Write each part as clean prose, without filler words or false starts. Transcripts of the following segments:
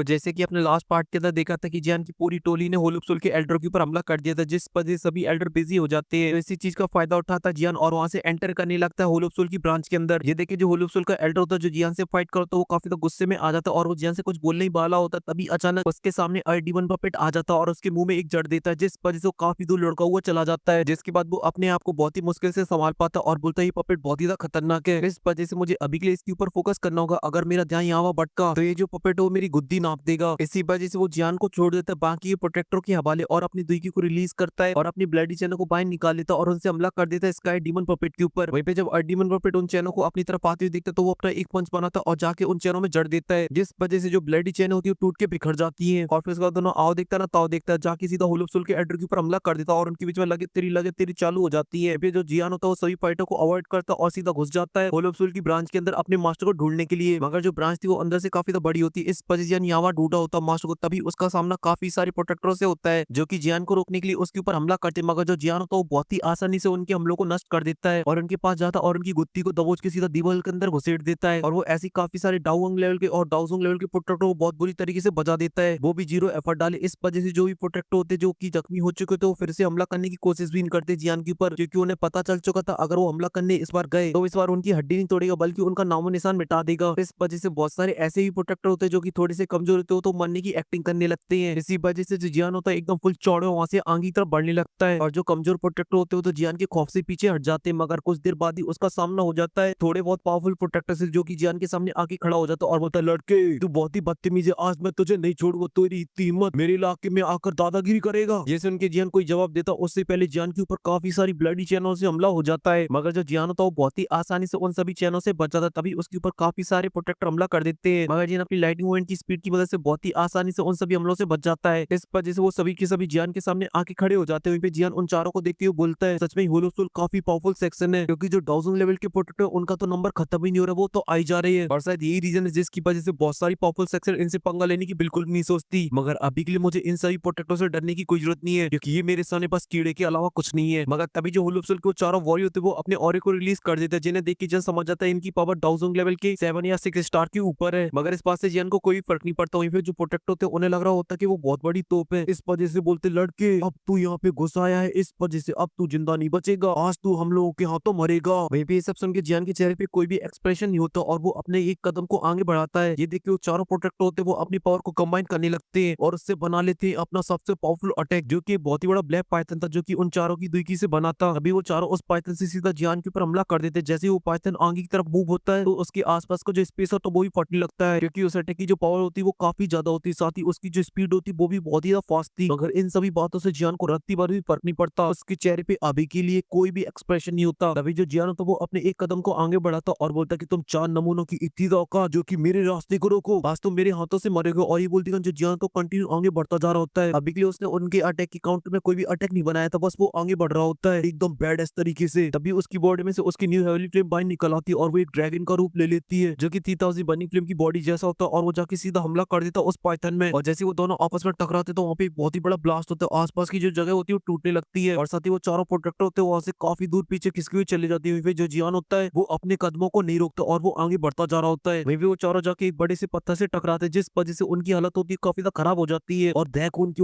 तो जैसे कि अपने लास्ट पार्ट के अंदर देखा था कि जियान की पूरी टोली ने होलुपसुल के एल्डर के ऊपर हमला कर दिया था, जिस वजह से सभी एल्डर बिजी हो जाते हैं। तो इसी चीज का फायदा उठाता जियान और वहां से एंटर करने लगता है होलुपसुल की ब्रांच के अंदर। ये देखिए जो होलुपसुल का एल्डर होता है जो जियान से फाइट करता है वो काफी तो गुस्से में आ जाता है और वो जियान से कुछ बोलने ही वाला होता है, तभी अचानक उसके सामने डीमन पपेट आ जाता है और उसके मुंह में एक जड़ देता है, जिस वजह से वो काफी दूर लड़का हुआ चला जाता है। जिसके बाद वो अपने आप को बहुत ही मुश्किल से संभाल पाता है और बोलता है ये पपेट बहुत ही ज्यादा खतरनाक है, इस वजह से मुझे अभी के लिए इसके ऊपर फोकस करना होगा। अगर मेरा ध्यान यहाँ वहाँ भटका तो ये जो पपेट है वो मेरी गुद्दी नाप देगा। इसी वजह से वो जियान को छोड़ देता है बाकी ये प्रोटेक्टर के हवाले और अपनी दुई को रिलीज करता है और अपनी ब्लडी चैनल को बाहर निकाल लेता है और उनसे हमला कर देता है स्काई डीमन पपेट के ऊपर। वहीं पे जब डीमन पपेट उन चैनों को अपनी तरफ आते हुए देखता है तो वो अपना एक पंच बनाता है और जाके उन चैनों में जड़ देता है, जिस वजह से जो ब्लडी चैन होती है टूट के बिखर जाती है। और फिर उसके बाद दोनों आओ देखता है ना ताओ देखता है, जाके सीधा होलुपसुल के एडर के ऊपर हमला कर देता है और उनके बीच में लगे तेरी चालू हो जाती है। फिर जो जियान होता है वो सभी फाइटर को अवॉइड करता है और सीधा घुस जाता है होलुपसुल की ब्रांच के अंदर अपने मास्टर को ढूंढने के लिए। मगर जो ब्रांच थी वो अंदर से काफी तो बड़ी होती है, इस वजह से जियान यहाँ ढूंढा होता है मास्टर को, तभी उसका सामना काफी सारे प्रोटेक्टरों से होता है जो कि जियान को रोकने के लिए उसके ऊपर हमला करते हैं। मगर जो जियान होता है वो बहुत ही आसानी से उनके हमलों को नष्ट कर देता है और उनके पास जाता है और उनकी गुत्ती को दबोच के सीधा दीवार के अंदर घुसेड़ देता है। और वो ऐसी काफी सारे डाउंग लेवल के और डाउजिंग लेवल के प्रोटेक्टर को बहुत बुरी तरीके से बजा देता है, वो भी जीरो एफर्ट डाले। इस वजह से जो भी प्रोटेक्टर होते जो कि जख्मी हो चुके थे वो फिर से हमला करने की कोशिश भी नहीं करते जियान के ऊपर, क्योंकि उन्हें पता चल चुका था अगर वो हमला करने इस बार गए तो इस बार उनकी हड्डी नहीं तोड़ेगा बल्कि उनका नामो निशान मिटा देगा। इस वजह से बहुत सारे ऐसे भी प्रोटेक्टर होते हैं जो कि थोड़े से कमजोर होते हो तो मरने की एक्टिंग करने लगते हैं। इसी वजह से जो जियान होता है एकदम फुल चौड़े वहां से आगे की तरफ बढ़ने लगता है और जो कमजोर प्रोटेक्टर होते हो तो जियान के खौफ से पीछे हट जाते हैं। मगर कुछ देर बाद ही उसका सामना हो जाता है थोड़े बहुत पावरफुल प्रोटेक्टर से जो कि जियान के सामने आके खड़ा हो जाता है और बोलता है लड़के तू बहुत ही बदतमीज है, आज मैं तुझे नहीं छोड़ूंगा, तेरी इतनी हिम्मत मेरे इलाके में आकर दादागिरी करेगा। जैसे उनके जियान कोई जवाब देता उससे पहले जियान के ऊपर काफी सारी ब्लडी चैनों से हमला हो जाता है। मगर जो जियान होता है वो बहुत ही आसानी से उन सभी चैनों से बच जाता है, तभी उसके ऊपर काफी सारे प्रोटेक्टर हमला कर देते हैं। मगर जियान अपनी लाइटिंग मूवमेंट की स्पीड की वजह से बहुत ही आसानी से उन सभी हमलों से बच जाता है। इस वजह से वो सभी के सभी जियान के सामने आके खड़े हो जाते हैं। वहीं पे जियान उन चारों को देखते हुए बोलता है सच में होलोसोल काफी पावरफुल सेक्शन है, क्योंकि जो डाउजिंग लेवल के प्रोटेक्टर उनका तो नंबर खत्म ही नहीं हो रहा, वो तो आई जा रही है और शायद यही रीजन है जिसकी वजह से बहुत सारी पावरफुल सेक्शन इनसे पंगा लेने की बिल्कुल नहीं सोचती। मगर अभी के लिए मुझे इन सभी प्रोटेक्टरों से डरने की कोई जरूरत नहीं है, क्योंकि ये मेरे सामने बस कीड़े के अलावा कुछ नहीं है। मगर तभी जो होलोसोल के चारों वॉरियर होते हैं वो अपने ऑरे को रिलीज कर देते हैं, जिन्हें देख के जन समझ जाता है इनकी पावर डाउजिंग लेवल के 7 या 6 स्टार के ऊपर है। मगर इस बात से जियान को कोई फर्क नहीं पड़ता। वहीं पे जो प्रोटेक्टर होते हैं उन्हें लग रहा होता है कि वो बहुत बड़ी तोप है, इस वजह से बोलते लड़के अब तू यहाँ पे घुस आया है, इस वजह से अब तू जिंदा नहीं बचेगा, आज तू हम लोगों के हाथों मरेगा। वहीं पे ये सब सुन के जियान के चेहरे पे कोई भी एक्सप्रेशन नहीं होता और वो अपने एक कदम को आगे बढ़ाता है। ये देख के वो चारों प्रोटेक्टर होते हैं वो अपनी पावर को कंबाइन करने लगते हैं और उससे बना लेते हैं अपना सबसे पावरफुल अटैक, जो कि बहुत ही बड़ा ब्लैक पाइथन था जो कि उन चारों की दुई से बना था। अभी वो चारों उस पाइथन से सीधा जियान के ऊपर हमला कर देते हैं। जैसे ही वो पाइथन आगे की तरफ मूव होता है तो उसके आसपास का जो स्पेस है तो वो भी फटने लगता है, क्योंकि उस अटैक की जो पावर होती है वो काफी ज्यादा होती है, साथ ही उसकी जो स्पीड होती है वो भी बहुत ही ज्यादा फास्ट थी। मगर इन सभी बातों से जियान को रत्ती भर भी फर्क नहीं पड़ता, उसके चेहरे पे अभी के लिए कोई भी एक्सप्रेशन नहीं होता। तभी जो जियान होता है वो अपने एक कदम को आगे बढ़ाता और बोलता कि तुम 4 नमूनों की इतनी औकात जो कि मेरे रास्ते को रोको, आज तुम मेरे हाथों से मरेगा। और ये बोलती जो जियान तो कंटिन्यू आगे बढ़ता जा रहा होता है। अभी के लिए उसने उनके अटैक की काउंटर में कोई भी अटैक नहीं बनाया था, बस वो आगे बढ़ रहा होता है एकदम बैड एस तरीके से। तभी उसकी बॉडी में से उसकी न्यू हेवली फ्लेम बाइंड निकल आती है और वो एक ड्रैगन का रूप ले लेती है जो कि 3000 बर्निंग फ्लेम की बॉडी जैसा होता है और वो जाके सीधा हमला कर देता है उस पाइथन में। और जैसे वो दोनों आपस में टकराते तो वहाँ पे एक बहुत ही बड़ा ब्लास्ट होता है, आसपास की जो जगह होती है वो टूटने लगती है और साथ ही वो चारों प्रोटेक्टर होते हैं वहां से काफी दूर पीछे खिसकी हुई चली जाती है। जो जियान होता है वो अपने कदमों को नहीं रोकता और वो आगे बढ़ता जा रहा होता है। वहीं पे वो चारों जाके एक बड़े से पत्थर से टकराते हैं, जिस वजह से उनकी हालत होती है काफी ज्यादा खराब हो जाती है और धै खून की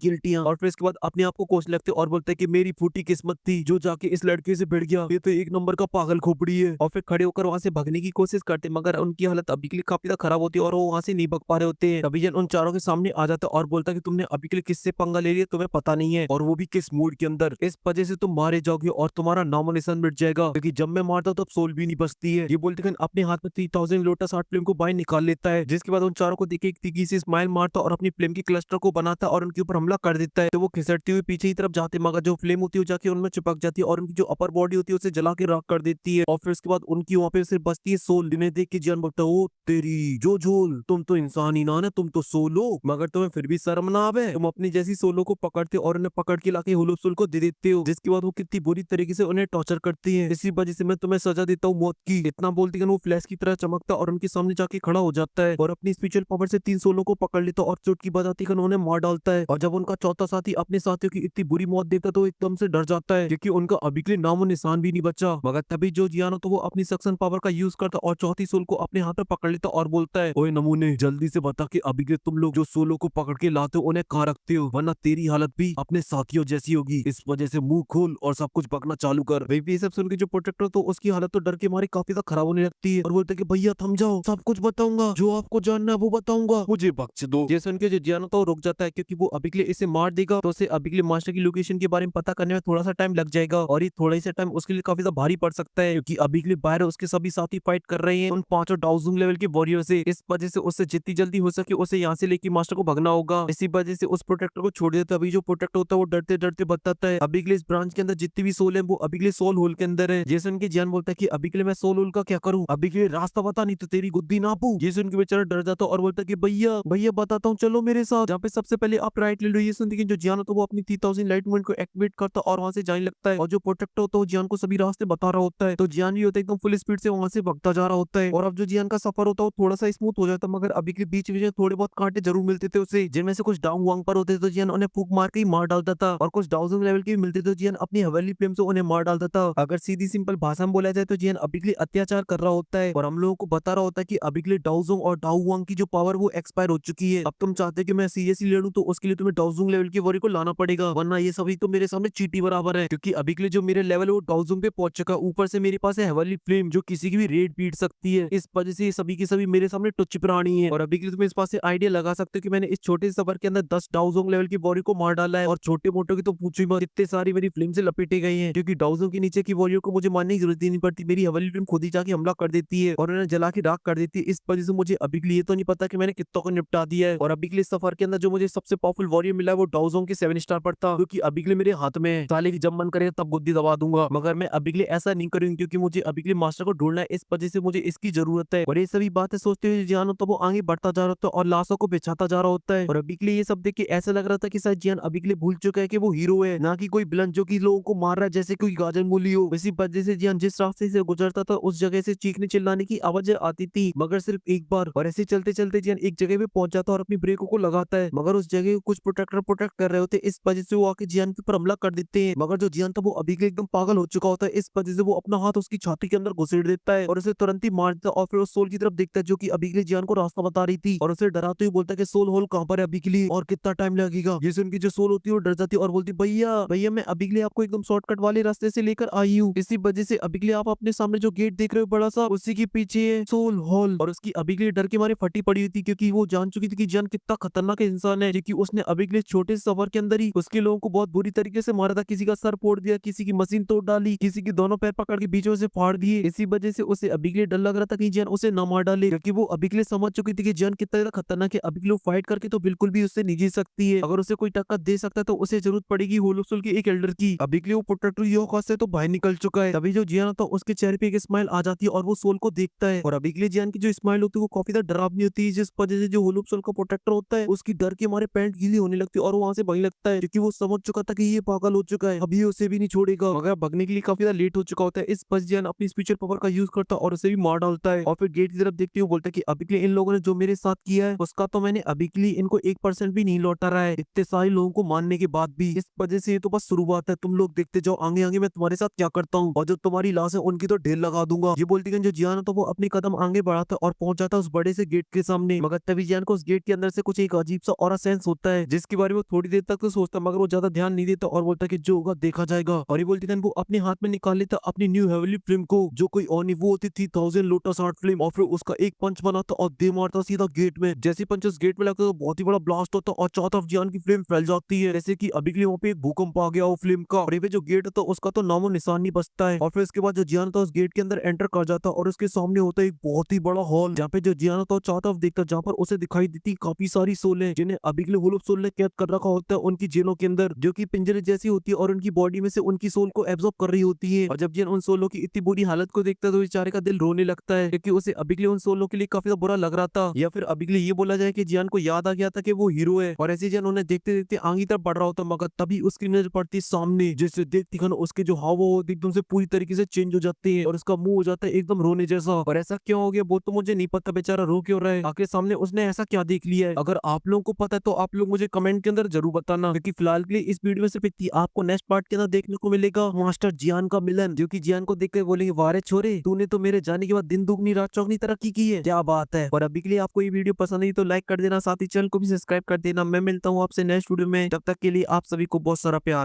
उल्टियां। और फिर इसके बाद अपने आप को कोसने लगते और बोलते हैं कि मेरी फूटी किस्मत थी जो जाके इस लड़के से भिड़ गया, ये तो एक नंबर का पागल खोपड़ी है। और फिर खड़े होकर वहां से भागने की कोशिश करते मगर उनकी हालत अभी के लिए काफी ज्यादा खराब होती है और वो वहां से नहीं भाग पा रहे होते हैं। तभी जन उन चारों के सामने आ जाता है और बोलता है कि तुमने अभी के लिए किससे पंगा ले लिया तुम्हें पता नहीं है, और वो भी किस मूड के अंदर, इस वजह से तुम मारे जाओगे और तुम्हारा नामो निशान मिट जाएगा, क्योंकि जब मैं मारता हूं तब सोल भी नहीं बचती है। ये बोलते अपने हाथ में 3000 लोटस आर्ट फ्लेम को बाहर निकाल लेता है, जिसके बाद उन चारों को देखे एक तीखी सी स्माइल मारता और अपनी फ्लेम की क्लस्टर को बनाता और उनके ऊपर हमला कर देता है। तो वो खिसटती हुई पीछे की तरफ जाते मगर जो फ्लेम होती है जाके उनमें चिपक जाती है और उनकी जो अपर बॉडी होती है उसे जला के राख कर देती है। और फिर उसके बाद उनकी वहां पे सिर्फ बचती है सोल, जिन्हें देख के जियान बोलता है ओ तेरी जो झोल, तुम तो इंसान ही ना है, तुम तो सोलो, मगर तुम्हें फिर भी शर्म ना आवे, तुम अपनी जैसी सोलो को पकड़ते और उन्हें पकड़ के लाके होलोसोल को दे देते हो, जिसके बाद वो कितनी बुरी तरीके से उन्हें टॉर्चर करती है। इसी वजह से मैं तुम्हें सजा देता हूँ मौत की। इतना बोलती है वो फ्लैश की तरह चमकता और उनके सामने जाके खड़ा हो जाता है और अपनी स्पिरिचुअल पावर से 3 सोलो को पकड़ लेता और चुटकी बजाती कर उन्हें मार डालता है। और जब उनका चौथा साथी अपने साथियों की इतनी बुरी मौत देखता तो एकदम से डर जाता है, क्योंकि उनका अभी के लिए नामो निशान भी नहीं बचा। मगर तभी जो जियानो तो वो अपनी सक्शन पावर का यूज करता और चौथी सोल को अपने हाथ में पकड़ लेता और बोलता है ओए नमूने जल्दी जल्दी से बता कि अभी के तुम लोग जो सोलो को पकड़ के लाते हो उन्हें कहाँ रखते हो, वरना तेरी हालत भी अपने साथियों जैसी होगी। इस वजह से मुंह खोल और सब कुछ बकना चालू कर। भाई ये सब सुन के जो प्रोटेक्टर तो उसकी हालत तो डर के मारे काफी ज्यादा खराब होने लगती है और बोलते कि भैया थम जाओ, सब कुछ बताऊंगा, जो आपको जानना है वो बताऊंगा, मुझे बख्श दो। ये सुन के जो जियान तो रुक जाता है क्योंकि वो अभी के लिए इसे मार देगा तो उसे अभी के लिए मास्टर की लोकेशन के बारे में पता करने में थोड़ा सा टाइम लग जाएगा और ये थोड़ा ही सा टाइम उसके लिए काफी ज्यादा भारी पड़ सकता है क्योंकि अभी के लिए बाहर उसके सभी साथी फाइट कर रहे हैं उन पांचों डाउजिंग लेवल के वॉरियर से। इस वजह से उससे जितनी जल्दी हो सके उसे यहाँ से लेके मास्टर को भगना होगा। इसी वजह से उस प्रोटेक्टर को छोड़ देता है। अभी जो प्रोटेक्टर होता है वो डरते डरते बताता है अभी के लिए इस ब्रांच के अंदर जितनी भी सोल है वो अभी के लिए सोल होल के अंदर है। जेसन के जियान बोलता है कि अभी के लिए मैं सोल होल का क्या करूं, अभी के लिए रास्ता बता नहीं तो तेरी गुद्दी नापू। जेसन के बेचारा डर जाता और बोलता है कि भैया भैया बताता हूँ चलो मेरे साथ। जहाँ पे सबसे पहले आप राइट ले लो। ये सुन के जो जियान होता है वो अपनी 3000 लाइट मूवमेंट को एक्टिवेट करता और वहां से जाने लगता है और जो प्रोटेक्टर होता है वो जियान को सभी रास्ते बता रहा होता है। तो जियान भी होता है एकदम फुल स्पीड से वहां से भगता जा रहा होता है और अब जो जियान का सफर होता है वो थोड़ा सा स्मूथ हो जाता है मगर अभी के बीच में थोड़े बहुत कांटे जरूर मिलते थे उसे, जिनमें से कुछ डाउन वांग पर होते थे तो जियान उन्हें फूक मार के ही मार डालता था और कुछ डाउजिंग लेवल के भी मिलते थे तो जियान अपनी हवेली फ्लेम से उन्हें मार डालता था। अगर सीधी सिंपल भाषा में बोला जाए तो जियान अभी के लिए अत्याचार कर रहा होता है और हम लोगों को बता रहा होता है कि अभी के लिए डाउजोंग और डाउ वांग की जो पावर वो एक्सपायर हो चुकी है। अब तुम चाहते हो कि मैं सीरियसली लड़ूं तो उसके लिए तुम्हें डाउजोंग लेवल की वॉरी को लाना पड़ेगा, वरना ये सभी तो मेरे सामने चीटी बराबर है क्योंकि अभी के लिए जो मेरे लेवल है वो डाउजोंग पे पहुंच चुका। ऊपर से मेरे पास है हेवनली फ्लेम जो किसी की भी रेड पीट सकती है। इस वजह से ये सभी के सभी मेरे सामने टुच्च प्राणी है और अभी के लिए तुम इस पास से आइडिया लगा सकते हो कि मैंने इस छोटे से सफर के अंदर 10 डाउजोंग लेवल की बॉडी को मार डाला है और छोटे मोटों की तो पूछो ही मत, इतने सारी मेरी फ्लेम से लपेटे गए हैं क्योंकि डाउजोंग के नीचे की वॉरियर को मुझे मारने की जरूरत ही नहीं पड़ती। मेरी हेवनली फ्लेम खुद ही जाके हमला कर देती है और उन्हें जला के राख कर देती है। इस वजह से मुझे अभी के लिए तो नहीं पता कि मैंने कितनों को निपटा दिया है और अभी के लिए सफर के अंदर जो मुझे सबसे पावरफुल वॉरियर मिला है वो डाउजोंग के 7 स्टार पर था क्योंकि अभी के लिए मेरे हाथ में है। साले की जब मन करे तब गुद्दी दबा दूंगा मगर मैं अभी के लिए ऐसा नहीं करूंगी क्योंकि मुझे अभी के लिए मास्टर को ढूंढना है। इस वजह से मुझे इसकी जरूरत है और ये सभी बातें सोचते हुए जियान तो वो आगे बढ़ता जा रहा होता है और लाशों को बिछाता जा रहा होता है और अभी के लिए ये सब देख के ऐसा लग रहा था कि शायद जियान अभी के लिए भूल चुका है कि वो हीरो है ना कि कोई विलन जो कि लोगों को मार रहा है जैसे कोई गाजर मूली हो। इसी वजह से जियान जिस रास्ते से गुजरता था उस जगह से चीखने चिल्लाने की आवाजें आती थी मगर सिर्फ एक बार और ऐसे चलते चलते जियान एक जगह पे पहुंच जाता और अपनी ब्रेकों को लगाता है मगर उस जगह को कुछ प्रोटेक्टर प्रोटेक्ट कर रहे होते। इस वजह से वो आके जियान के ऊपर हमला कर देते हैं मगर जो जियान था वो अभी के एकदम पागल हो चुका होता है। इस वजह से वो अपना हाथ उसकी छाती के अंदर घुसेड़ देता है और उसे तुरंत ही मार देता है और फिर उस सोल की तरफ देखता है जो कि अभी के लिए जियान को रास्ता बता रही थी और उसे डराते हुए बोलता है कि सोल होल कहाँ पर है अभी के लिए और कितना टाइम लगेगा। ये सुन की जो सोल होती है वो डर जाती है और बोलती भैया भैया मैं अभी के लिए आपको एकदम शॉर्टकट वाले रास्ते से लेकर आई हूँ। इसी वजह से अभी के लिए आप अपने सामने जो गेट देख रहे हो बड़ा सा उसी के पीछे है सोल हॉल और उसकी अभी के लिए डर के मारे फटी पड़ी हुई थी क्योंकि वो जान चुकी थी कि जियान कितना खतरनाक इंसान है क्योंकि उसने अभी के लिए छोटे से सफर के अंदर ही उसके लोगों को बहुत बुरी तरीके से मारा था। किसी का सर फोड़ दिया, किसी की मशीन तोड़ डाली, किसी की दोनों पैर पकड़ के बीचों से फाड़ दिए। इसी वजह से उसे अभी के लिए डर लग रहा था कि जियान उसे न मार डाले क्योंकि वो अभी के लिए समझ चुकी थी कि जियान कितना ज्यादा खतरनाक है। अभी के लिए फाइट करके तो बिल्कुल भी उससे नहीं जीत सकती है। अगर उसे कोई टक्कर दे सकता है तो उसे जरूरत पड़ेगी होलोसोल के एक एल्डर की। अभी के लिए वो प्रोटेक्टर योका से तो बाहर निकल चुका है। तभी जो जियान होता है उसके चेहरे पे एक स्माइल आ जाती है और वो सोल को देखता है और अभी के लिए जियान की जो स्माइल होती है वो काफी ज्यादा डरावनी होती है जिस वजह से जो होलोसोल का प्रोटेक्टर होता है उसकी डर के मारे पैंट गीली होने लगती है और वहां से भागने लगता है क्योंकि वो समझ चुका था कि ये पागल हो चुका है, अभी उसे भी नहीं छोड़ेगा मगर भगने के लिए काफी ज्यादा लेट हो चुका होता है। इस वजह जियान अपनी स्पेशल पावर का यूज करता है और उसे भी मार डालता है और फिर गेट की तरफ देखते हुए बोलता है कि अभी के लिए इन लोगों ने जो मेरे साथ किया है उसका तो मैंने अभी के लिए इनको 1% भी नहीं लौटा रहा है इतने सारे लोगों को मारने के बाद भी। इस वजह से ये तो बस शुरुआत है, तुम लोग देखते जाओ आगे आगे मैं तुम्हारे साथ क्या करता हूँ और जो तुम्हारी लाश है उनकी तो ढेर लगा दूंगा। ये बोलती जो जियान तो वो अपनी कदम आगे बढ़ाता और पहुंच जाता उस बड़े से गेट के सामने मगर तभी जियान को उस गेट के अंदर से कुछ एक अजीब सा ऑरा सेंस होता है जिसके बारे में वो थोड़ी देर तक तो सोचता मगर वो ज्यादा ध्यान नहीं देता और बोलता कि जो होगा देखा जाएगा। और ये बोलती वो अपने हाथ में निकाल लेता अपनी न्यू हेवनली फ्लेम को जो कोई और नहीं वो होती थी 1000 लोटस आर्ट फ्लेम और फिर उसका एक पंच बनाता और दे मारता सीधा गेट में। जैसे पंच उस गेट में लगता तो बहुत ही बड़ा ब्लास्ट होता और चारों तरफ जियान की फ्लेम फैल जाती है जैसे कि अभी के लिए वहाँ पे एक भूकंप आ गया वो फ्लेम का और ये जो गेट होता उसका तो नामो निशान नहीं बचता है। और फिर इसके बाद जो जियान था उस गेट के अंदर एंटर कर जाता और उसके सामने होता है एक बहुत ही बड़ा हॉल जहाँ पे जो जियान था चारों तरफ देखता जहाँ पर उसे दिखाई देती काफी सारी सोलें जिन्हें अभी के लिए होलोप सोल ने कैद कर रखा होता है उनकी जेलों के अंदर जो कि पिंजरे जैसी होती है और उनकी बॉडी में से उनकी सोल को एब्जॉर्ब कर रही होती है। और जब जियान उन सोलों की इतनी बुरी हालत को देखता है तो बेचारे का दिल रोने लगता है क्योंकि उसे अभी के लिए उन सोलों के लिए काफी ज्यादा बुरा लग रहा था या फिर अभी के लिए ये बोला जाए कि जियान को याद आ गया था कि वो हीरो है और ऐसे जियान उन्हें देखते देखते आगे तरफ बढ़ रहा होता मगर तभी उसकी नजर पड़ती सामने जिससे देखती खन उसके जो हाव एकदम से पूरी तरीके से चेंज हो जाते हैं और उसका मुंह हो जाता है एकदम रोने जैसा। और ऐसा क्यों हो गया वो तो मुझे नहीं पता, बेचारा रो क्यों रहा है, आखिर सामने उसने ऐसा क्या देख लिया है। अगर आप लोगों को पता है तो आप लोग मुझे कमेंट के अंदर जरूर बताना क्योंकि फिलहाल के लिए इस वीडियो में सिर्फ इतनी। आपको नेक्स्ट पार्ट के अंदर देखने को मिलेगा मास्टर जियान का मिलन जो कि जियान को देखकर बोलेंगे वारे छोरे तूने तो मेरे जाने के बाद दिन दुगनी रात चौगनी तरक्की की है, क्या बात है। और अभी के लिए चलिए आपको ये वीडियो पसंद आई तो लाइक कर देना, साथ ही चैनल को भी सब्सक्राइब कर देना। मैं मिलता हूँ आपसे नेक्स्ट वीडियो में, तब तक के लिए आप सभी को बहुत सारा प्यार।